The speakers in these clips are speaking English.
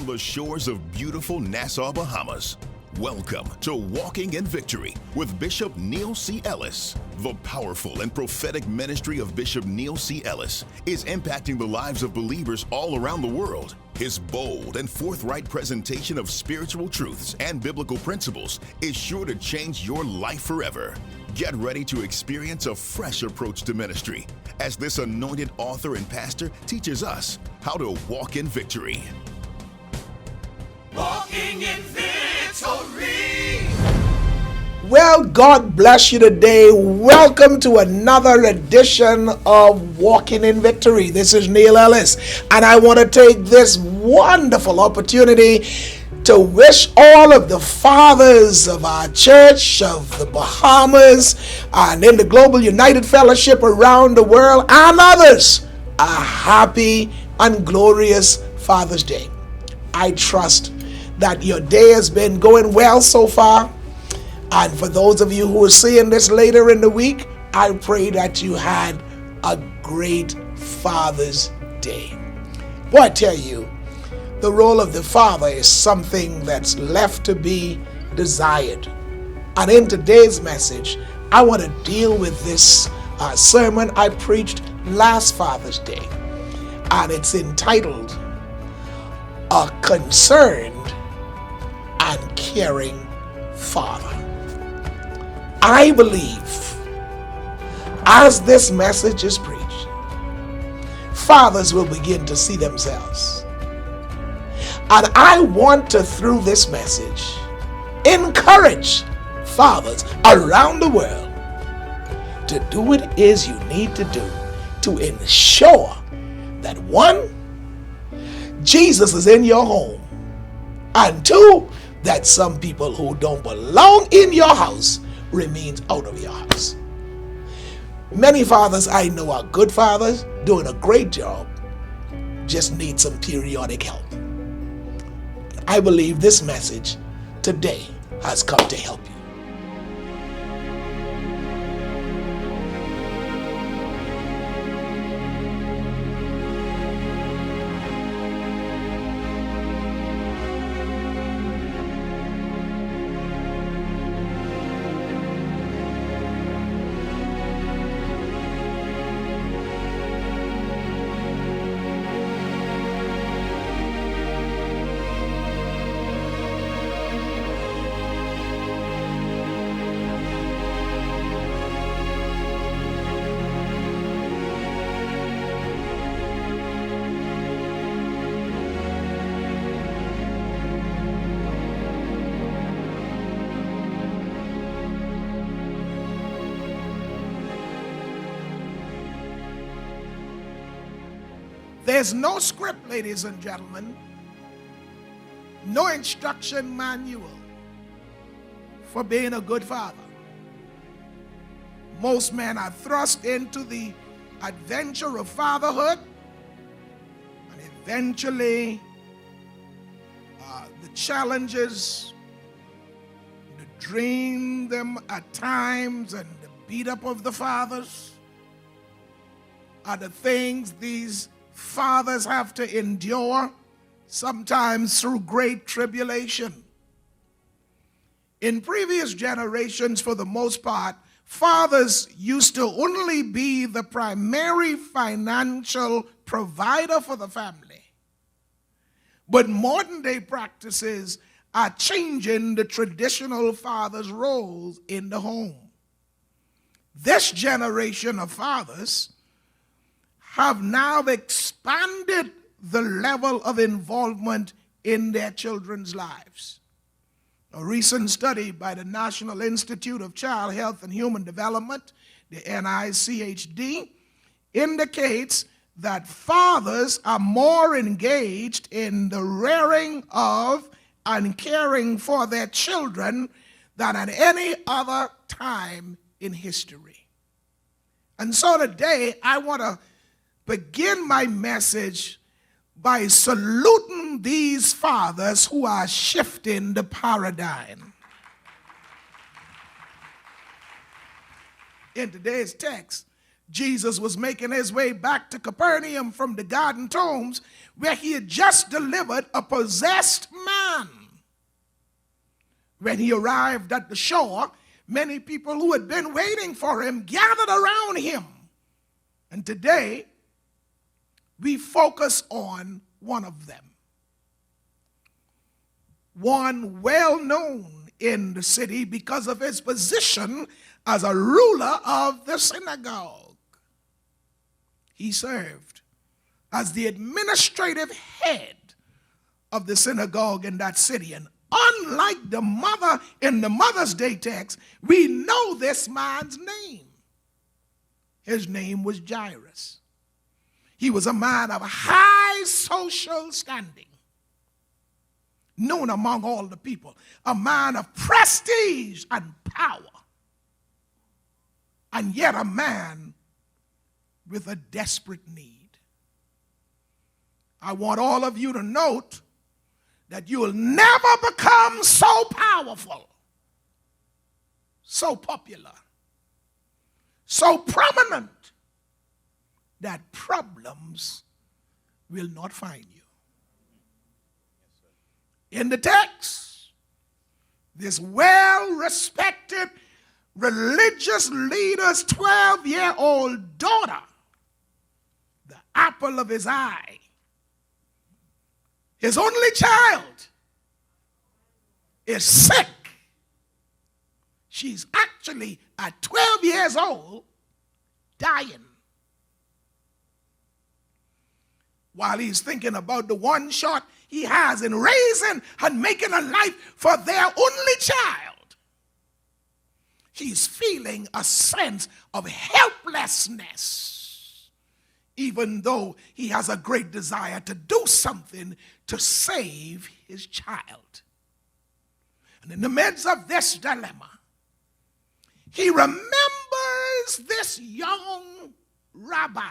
the shores of beautiful Nassau, Bahamas. Welcome to Walking in Victory with Bishop Neil C. Ellis. The powerful and prophetic ministry of Bishop Neil C. Ellis is impacting the lives of believers all around the world. His bold and forthright presentation of spiritual truths and biblical principles is sure to change your life forever. Get ready to experience a fresh approach to ministry as this anointed author and pastor teaches us how to walk in victory. Walking in victory. Well, God bless you today. Welcome to another edition of Walking in Victory. This is Neil Ellis, and I want to take this wonderful opportunity to wish all of the fathers of our church, of the Bahamas, and in the Global United Fellowship around the world, and others, a happy and glorious Father's Day. I trust that your day has been going well so far. And for those of you who are seeing this later in the week, I pray that you had a great Father's Day. Boy, I tell you, the role of the father is something that's left to be desired. And in today's message, I want to deal with this sermon I preached last Father's Day. And it's entitled, A Concerned and Caring Father. I believe, as this message is preached, fathers will begin to see themselves. And I want to, through this message, encourage fathers around the world to do what it is you need to do to ensure that, one, Jesus is in your home, and two, that some people who don't belong in your house remains out of your house. Many fathers I know are good fathers, doing a great job, just need some periodic help. I believe this message today has come to help you. There's no script, ladies and gentlemen, no instruction manual for being a good father. Most men are thrust into the adventure of fatherhood, and eventually the challenges, the dream them at times, and the beat up of the fathers are the things these fathers have to endure, sometimes through great tribulation. In previous generations, for the most part, fathers used to only be the primary financial provider for the family. But modern day practices are changing the traditional father's roles in the home. This generation of fathers have now expanded the level of involvement in their children's lives. A recent study by the National Institute of Child Health and Human Development, the NICHD, indicates that fathers are more engaged in the rearing of and caring for their children than at any other time in history. And so today, I want to begin my message by saluting these fathers who are shifting the paradigm. In today's text, Jesus was making his way back to Capernaum from the garden tombs, where he had just delivered a possessed man. When he arrived at the shore, many people who had been waiting for him gathered around him. And today, we focus on one of them. One well known in the city because of his position as a ruler of the synagogue. He served as the administrative head of the synagogue in that city. And unlike the mother in the Mother's Day text, we know this man's name. His name was Jairus. He was a man of high social standing, known among all the people, a man of prestige and power, and yet a man with a desperate need. I want all of you to note that you will never become so powerful, so popular, so prominent that problems will not find you. In the text, this well-respected religious leader's 12-year-old daughter, the apple of his eye, his only child, is sick. She's actually, at 12 years old, dying. While he's thinking about the one shot he has in raising and making a life for their only child, he's feeling a sense of helplessness, even though he has a great desire to do something to save his child. And in the midst of this dilemma, he remembers this young rabbi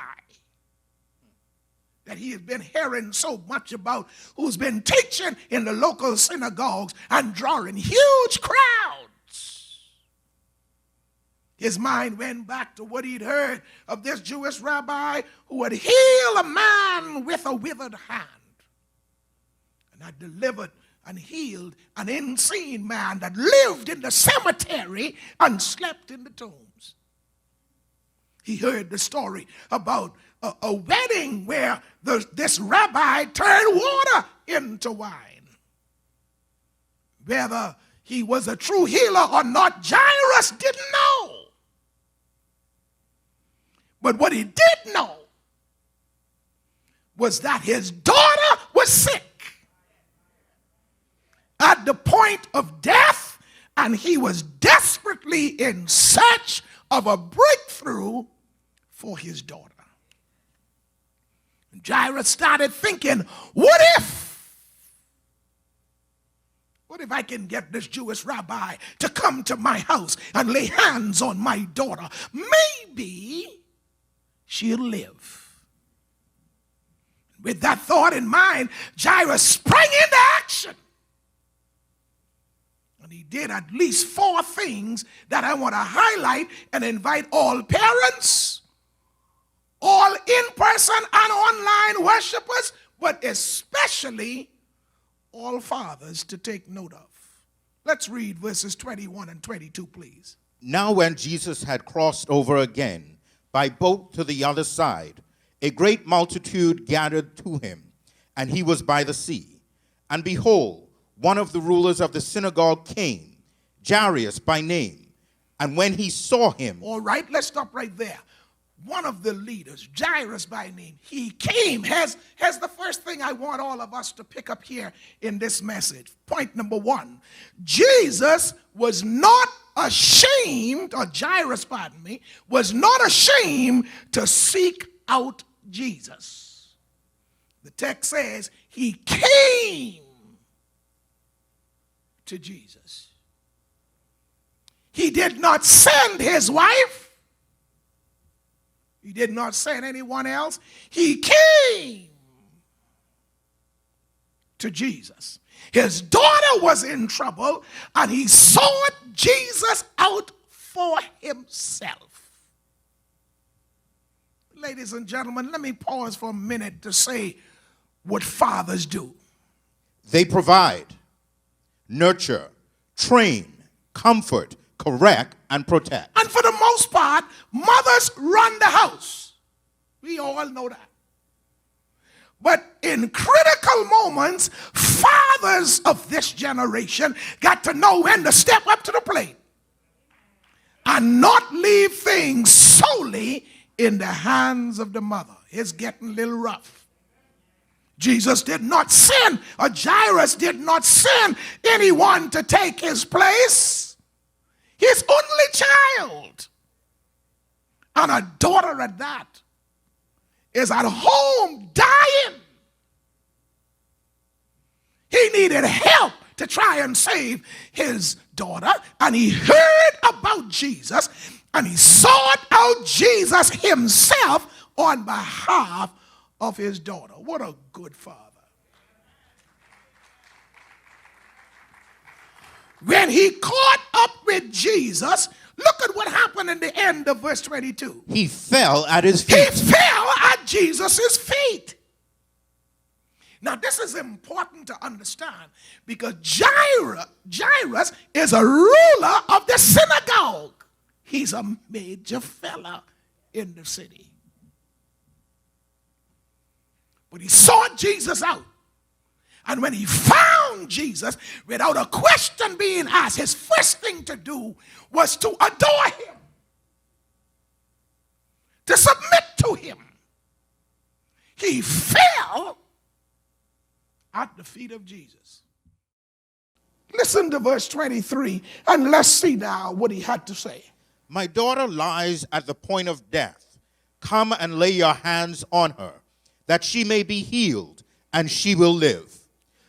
that he has been hearing so much about, who's been teaching in the local synagogues and drawing huge crowds. His mind went back to what he'd heard of this Jewish rabbi who would heal a man with a withered hand, and had delivered and healed an insane man that lived in the cemetery and slept in the tombs. He heard the story about a wedding where this rabbi turned water into wine. Whether he was a true healer or not, Jairus didn't know. But what he did know was that his daughter was sick, at the point of death, and he was desperately in search of a breakthrough for his daughter. Jairus started thinking, what if I can get this Jewish rabbi to come to my house and lay hands on my daughter? Maybe she'll live. With that thought in mind, Jairus sprang into action. And he did at least 4 things that I want to highlight and invite all parents, all in-person and online worshipers, but especially all fathers to take note of. Let's read verses 21 and 22, please. Now when Jesus had crossed over again by boat to the other side, a great multitude gathered to him, and he was by the sea. And behold, one of the rulers of the synagogue came, Jairus by name. And when he saw him... All right, let's stop right there. One of the leaders, Jairus by name, he came. Here's the first thing I want all of us to pick up here in this message. Point number 1. Jesus was not ashamed, or Jairus, pardon me, was not ashamed to seek out Jesus. The text says he came to Jesus. He did not send his wife. He did not send anyone else. He came to Jesus. His daughter was in trouble, and he sought Jesus out for himself. ladies and gentlemen, let me pause for a minute to say what fathers do. They provide, nurture, train, comfort, correct, and protect. And for the most part, mothers run the house. We all know that. But in critical moments, fathers of this generation got to know when to step up to the plate and not leave things solely in the hands of the mother. It's getting a little rough. Jesus did not send, or Jairus did not send anyone to take his place. His only child, and a daughter at that, is at home dying. He needed help to try and save his daughter, and he heard about Jesus, and he sought out Jesus himself on behalf of his daughter. What a good father. When he caught up with Jesus, look at what happened in the end of verse 22. He fell at his feet. He fell at Jesus' feet. Now, this is important to understand because Jairus is a ruler of the synagogue. He's a major fella in the city. But he sought Jesus out. And when he found Jesus, without a question being asked, his first thing to do was to adore him, to submit to him. He fell at the feet of Jesus. Listen to verse 23, and let's see now what he had to say. My daughter lies at the point of death. Come and lay your hands on her, that she may be healed, and she will live.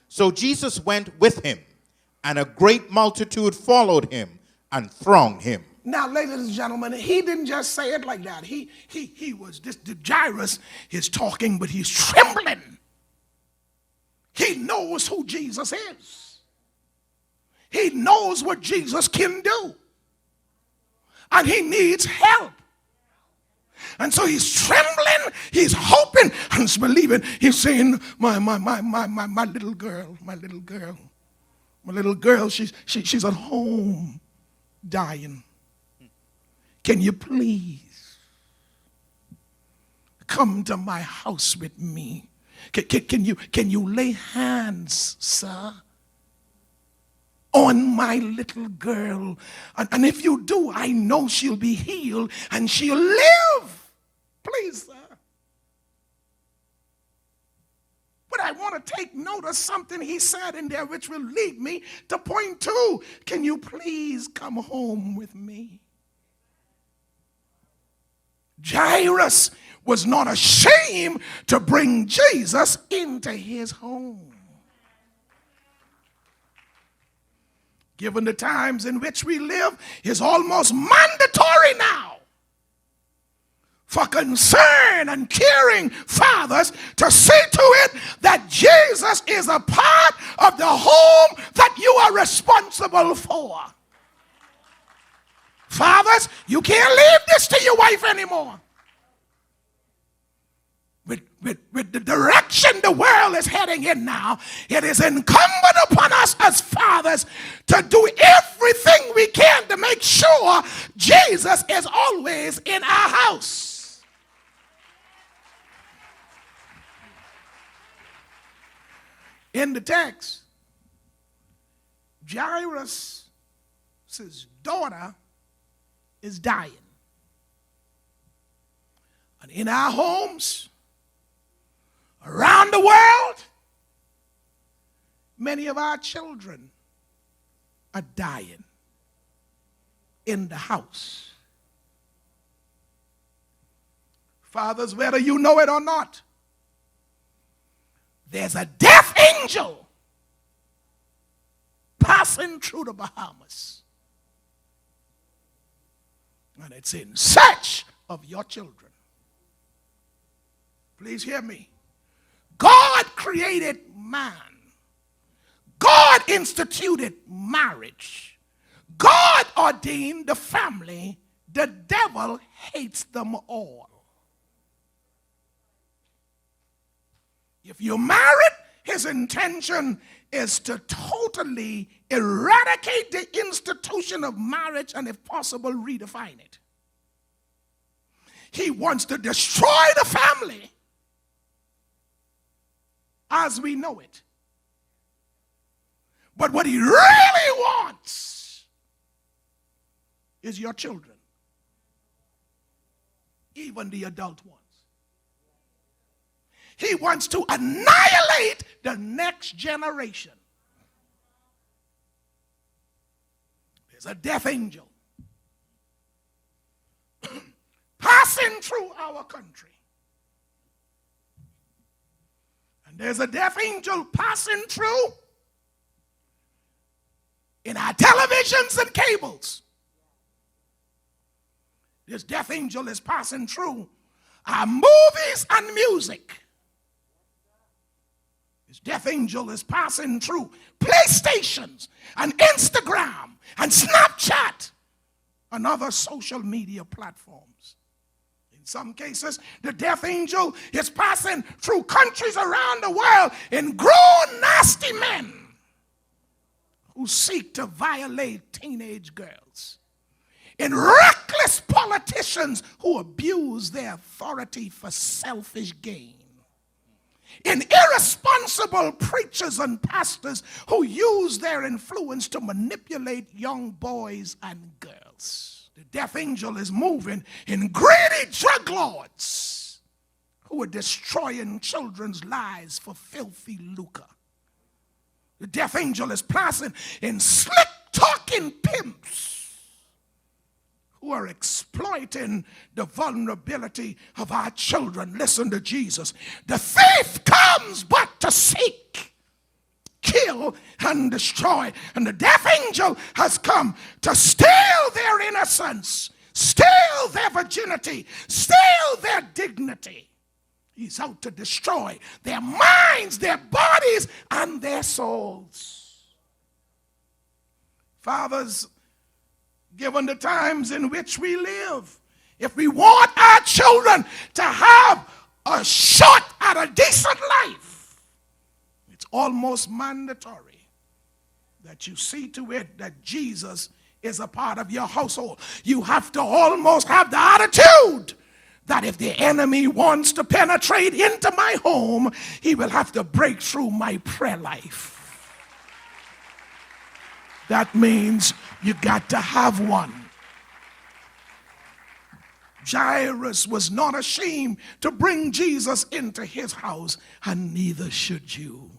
So Jesus went with him, and a great multitude followed him and thronged him. Now, ladies and gentlemen, he didn't just say it like that. He was, this Jairus is talking, but he's trembling. He knows who Jesus is. He knows what Jesus can do. And he needs help. And so he's trembling, he's hoping, and he's believing. He's saying, my little girl, she's at home dying. Can you please come to my house with me? Can you lay hands, sir, on my little girl? And if you do, I know she'll be healed and she'll live. Please, sir. But I want to take note of something he said in there which will lead me to point two. Can you please come home with me? Jairus was not ashamed to bring Jesus into his home. Given the times in which we live, it's almost mandatory now for concerned and caring fathers to see to it that Jesus is a part of the home that you are responsible for. Fathers, you can't leave this to your wife anymore. With the direction the world is heading in now, it is incumbent upon us as fathers to do everything we can to make sure Jesus is always in our house. In the text, Jairus' daughter is dying. And in our homes, around the world, many of our children are dying in the house. Fathers, whether you know it or not, there's a death angel passing through the Bahamas. And it's in search of your children. Please hear me. God created man. God instituted marriage. God ordained the family. The devil hates them all. If you're married, his intention is to totally eradicate the institution of marriage and, if possible, redefine it. He wants to destroy the family as we know it. But what he really wants is your children, even the adult ones. He wants to annihilate the next generation. There's a death angel passing through our country. And there's a death angel passing through in our televisions and cables. This death angel is passing through our movies and music. This death angel is passing through PlayStations and Instagram and Snapchat and other social media platforms. In some cases, the death angel is passing through countries around the world in grown, nasty men who seek to violate teenage girls, in reckless politicians who abuse their authority for selfish gain, in irresponsible preachers and pastors who use their influence to manipulate young boys and girls. The death angel is moving in greedy drug lords who are destroying children's lives for filthy lucre. The death angel is passing in slick-talking pimps who are exploiting the vulnerability of our children. Listen to Jesus. The thief comes but to seek, kill, and destroy. And the death angel has come to steal their innocence, steal their virginity, steal their dignity. He's out to destroy their minds, their bodies, and their souls. Fathers, given the times in which we live, if we want our children to have a shot at a decent life, it's almost mandatory that you see to it that Jesus is a part of your household. You have to almost have the attitude that if the enemy wants to penetrate into my home, he will have to break through my prayer life. That means you got to have one. Jairus was not ashamed to bring Jesus into his house, and neither should you.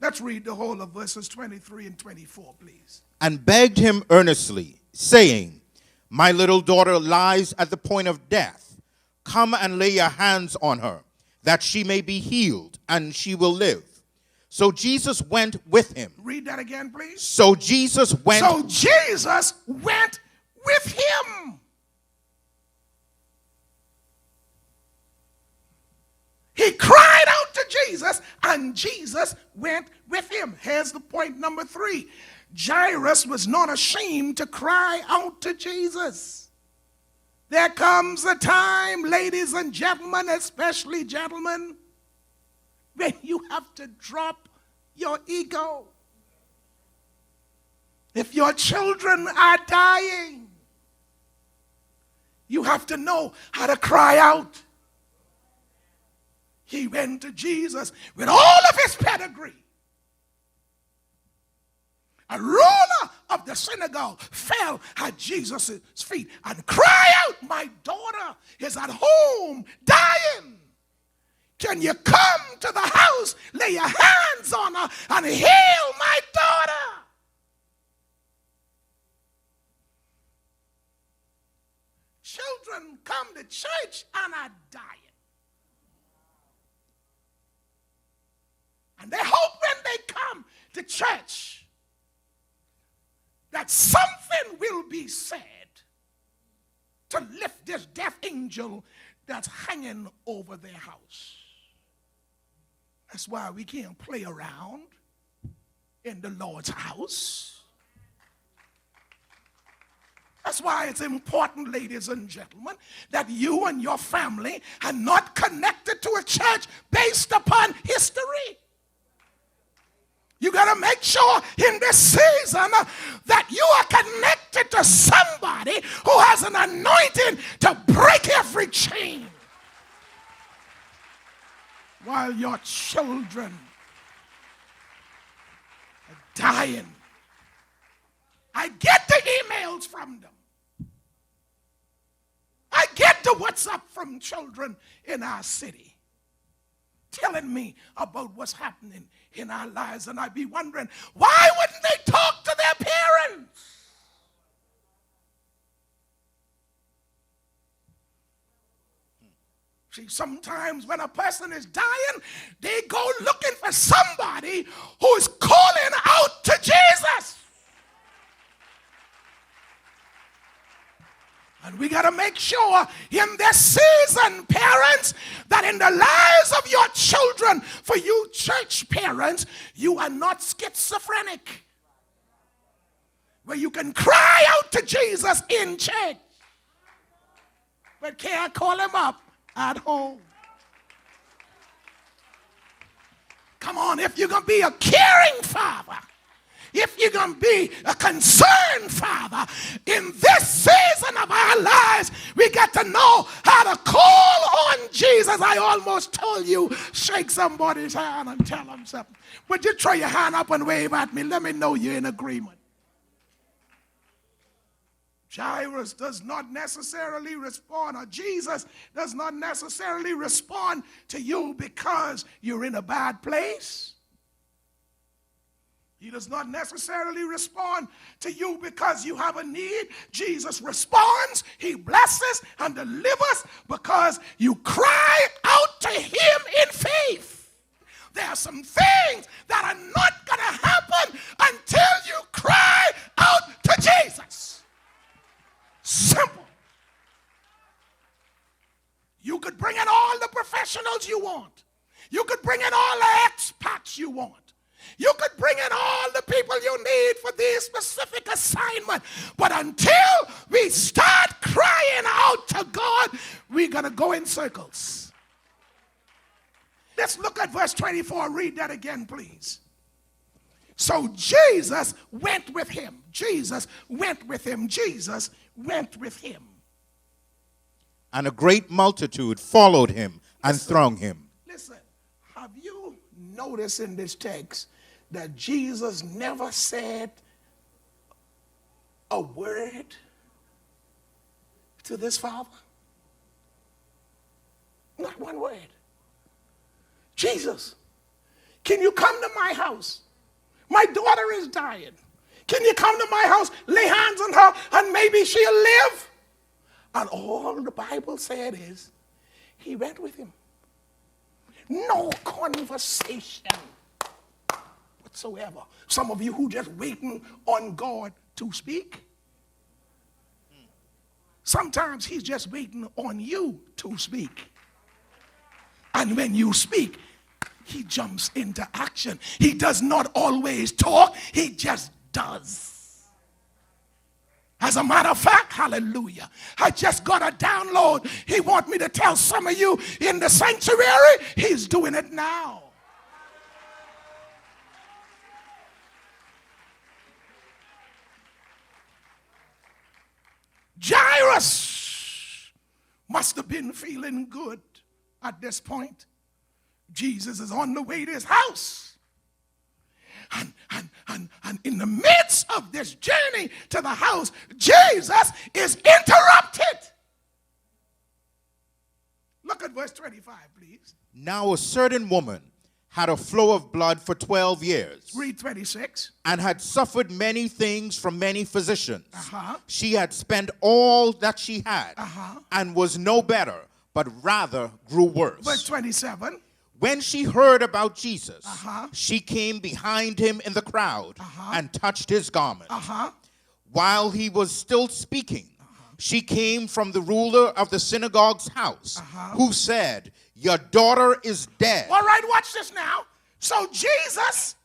Let's read the whole of verses 23 and 24, please. And begged him earnestly, saying, My little daughter lies at the point of death. Come and lay your hands on her, that she may be healed, and she will live. So Jesus went with him. Read that again, please. So Jesus went with him. He cried out to Jesus, and Jesus went with him. Here's the point number 3. Jairus was not ashamed to cry out to Jesus. There comes a time, ladies and gentlemen, especially gentlemen, when you have to drop your ego. If your children are dying, you have to know how to cry out. He went to Jesus with all of his pedigree. A ruler of the synagogue fell at Jesus' feet and cried out, My daughter is at home dying. Can you come to the house, lay your hands on her, and heal my daughter? Children come to church and are dying. And they hope when they come to church that something will be said to lift this death angel that's hanging over their house. That's why we can't play around in the Lord's house. That's why it's important, ladies and gentlemen, that you and your family are not connected to a church based upon history. You got to make sure in this season that you are connected to somebody who has an anointing to break every chain. While your children are dying. I get the emails from them. I get the WhatsApp from children in our city telling me about what's happening in our lives, and I be wondering, why wouldn't they talk to their parents? See, sometimes when a person is dying, they go looking for somebody who is calling out to Jesus. And we got to make sure in this season, parents, that in the lives of your children, for you church parents, you are not schizophrenic. Where you can cry out to Jesus in church, but can't call him up at home. Come on, if you're going to be a caring father, if you're going to be a concerned father, in this season of our lives, we got to know how to call on Jesus. I almost told you, shake somebody's hand and tell them something. Would you throw your hand up and wave at me? Let me know you're in agreement. Jairus does not necessarily respond, or Jesus does not necessarily respond to you because you're in a bad place. He does not necessarily respond to you because you have a need. Jesus responds, he blesses and delivers because you cry out to him in faith. There are some things that are not going to happen until you cry out to Jesus. Simple. You could bring in all the professionals you want. You could bring in all the expats you want. You could bring in all the people you need for this specific assignment. But until we start crying out to God, we're going to go in circles. Let's look at verse 24. Read that again, please. So Jesus went with him. Jesus went with him. Jesus went with him. And a great multitude followed him and thronged him. Listen, have you noticed in this text that Jesus never said a word to this father? Not one word. Jesus, can you come to my house? My daughter is dying. Can you come to my house, lay hands on her, and maybe she'll live? And all the Bible said is, he went with him. No conversation whatsoever. Some of you who just waiting on God to speak. Sometimes he's just waiting on you to speak. And when you speak, he jumps into action. He does not always talk, he just does. As a matter of fact, hallelujah, I just got a download. He wants me to tell some of you in the sanctuary, he's doing it now. Jairus must have been feeling good at this point. Jesus is on the way to his house. And in the midst of this journey to the house, Jesus is interrupted. Look at verse 25, please. Now a certain woman had a flow of blood for 12 years. Read 26. And had suffered many things from many physicians. Uh-huh. She had spent all that she had and was no better, but rather grew worse. Verse 27. When she heard about Jesus, she came behind him in the crowd and touched his garment. While he was still speaking, she came from the ruler of the synagogue's house, who said, "Your daughter is dead." All right, watch this now. So Jesus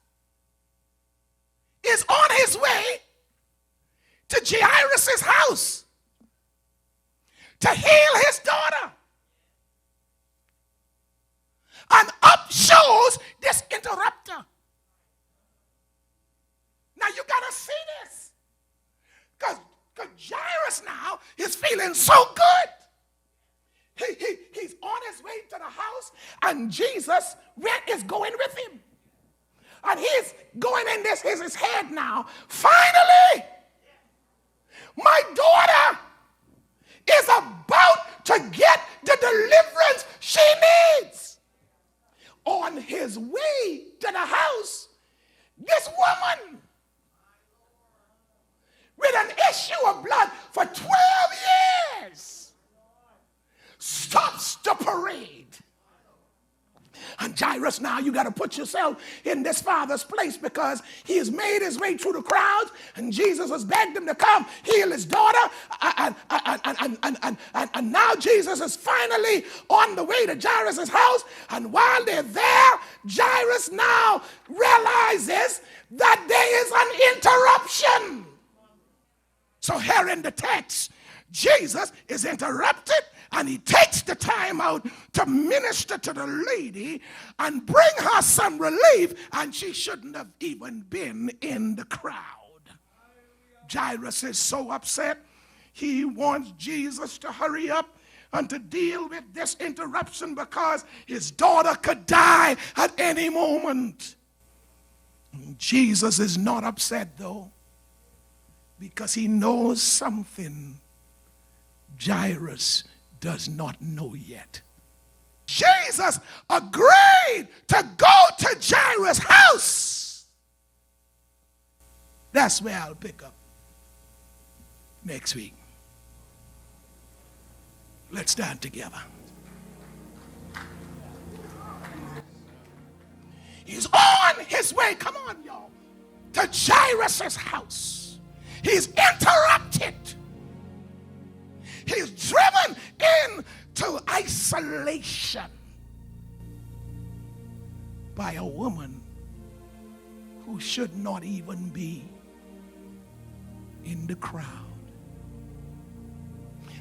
is on his way to Jairus' house to heal his daughter. And up shows this interrupter. Now you got to see this. Because Jairus now is feeling so good. He's on his way to the house, and Jesus is going with him. And he's going in his head now. Finally, my daughter is about to get the deliverance she needs. On his way to the house, this woman with an issue of blood for 12 years stops the parade. And Jairus, now you got to put yourself in this father's place, because he has made his way through the crowds, and Jesus has begged him to come heal his daughter. And now Jesus is finally on the way to Jairus' house. And while they're there, Jairus now realizes that there is an interruption. So here in the text, Jesus is interrupted, and he takes the time out to minister to the lady and bring her some relief, and she shouldn't have even been in the crowd. Jairus is so upset. He wants Jesus to hurry up and to deal with this interruption, because his daughter could die at any moment. Jesus is not upset, though, because he knows something Jairus does not know yet. Jesus agreed to go to Jairus' house. That's where I'll pick up next week. Let's stand together. He's on his way, come on, y'all, to Jairus' house. He's interrupted. He's driven into isolation by a woman who should not even be in the crowd.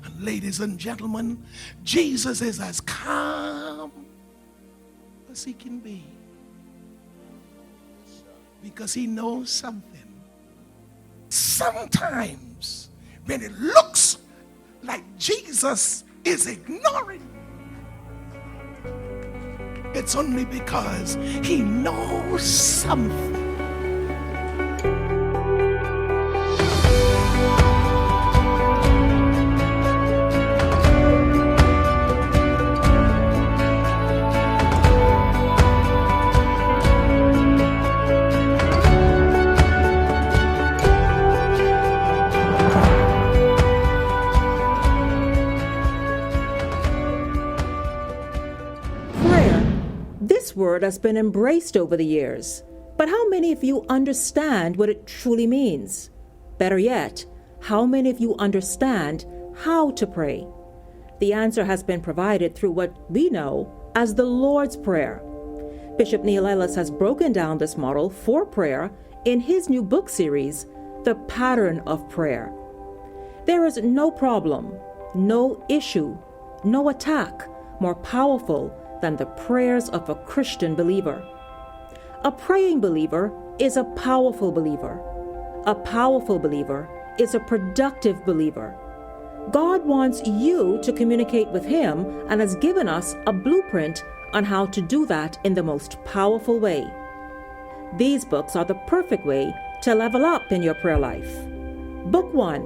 And ladies and gentlemen, Jesus is as calm as he can be, because he knows something. Sometimes when it looks like Jesus is ignoring, it's only because he knows something. This word has been embraced over the years, but how many of you understand what it truly means? Better yet, how many of you understand how to pray? The answer has been provided through what we know as the Lord's Prayer. Bishop Neil Ellis has broken down this model for prayer in his new book series, The Pattern of Prayer. There is no problem, no issue, no attack more powerful than the prayers of a Christian believer. A praying believer is a powerful believer. A powerful believer is a productive believer. God wants you to communicate with Him and has given us a blueprint on how to do that in the most powerful way. These books are the perfect way to level up in your prayer life. Book 1,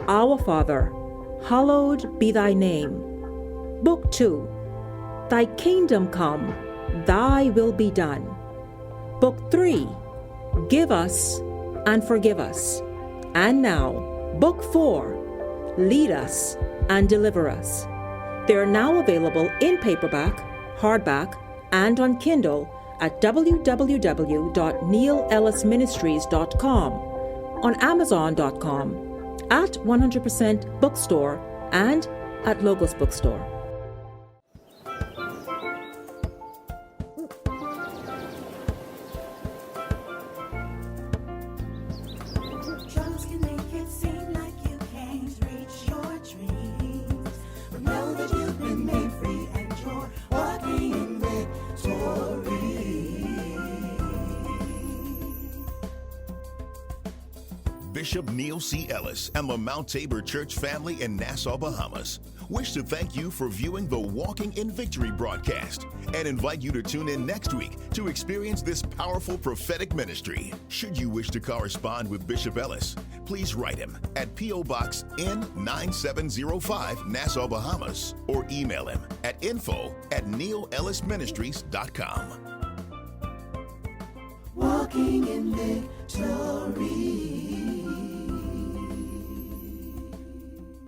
Our Father, Hallowed Be Thy Name. Book 2, Thy Kingdom Come, Thy Will Be Done. Book 3, Give Us and Forgive Us. And now, Book 4, Lead Us and Deliver Us. They are now available in paperback, hardback, and on Kindle at www.neilellisministries.com, on amazon.com, at 100% Bookstore, and at Logos Bookstore. Drugs can make it Bishop Neil C. Ellis and the Mount Tabor Church family in Nassau, Bahamas wish to thank you for viewing the Walking in Victory broadcast and invite you to tune in next week to experience this powerful prophetic ministry. Should you wish to correspond with Bishop Ellis, please write him at P.O. Box N9705, Nassau, Bahamas, or email him at info@neilellisministries.com. Walking in victory.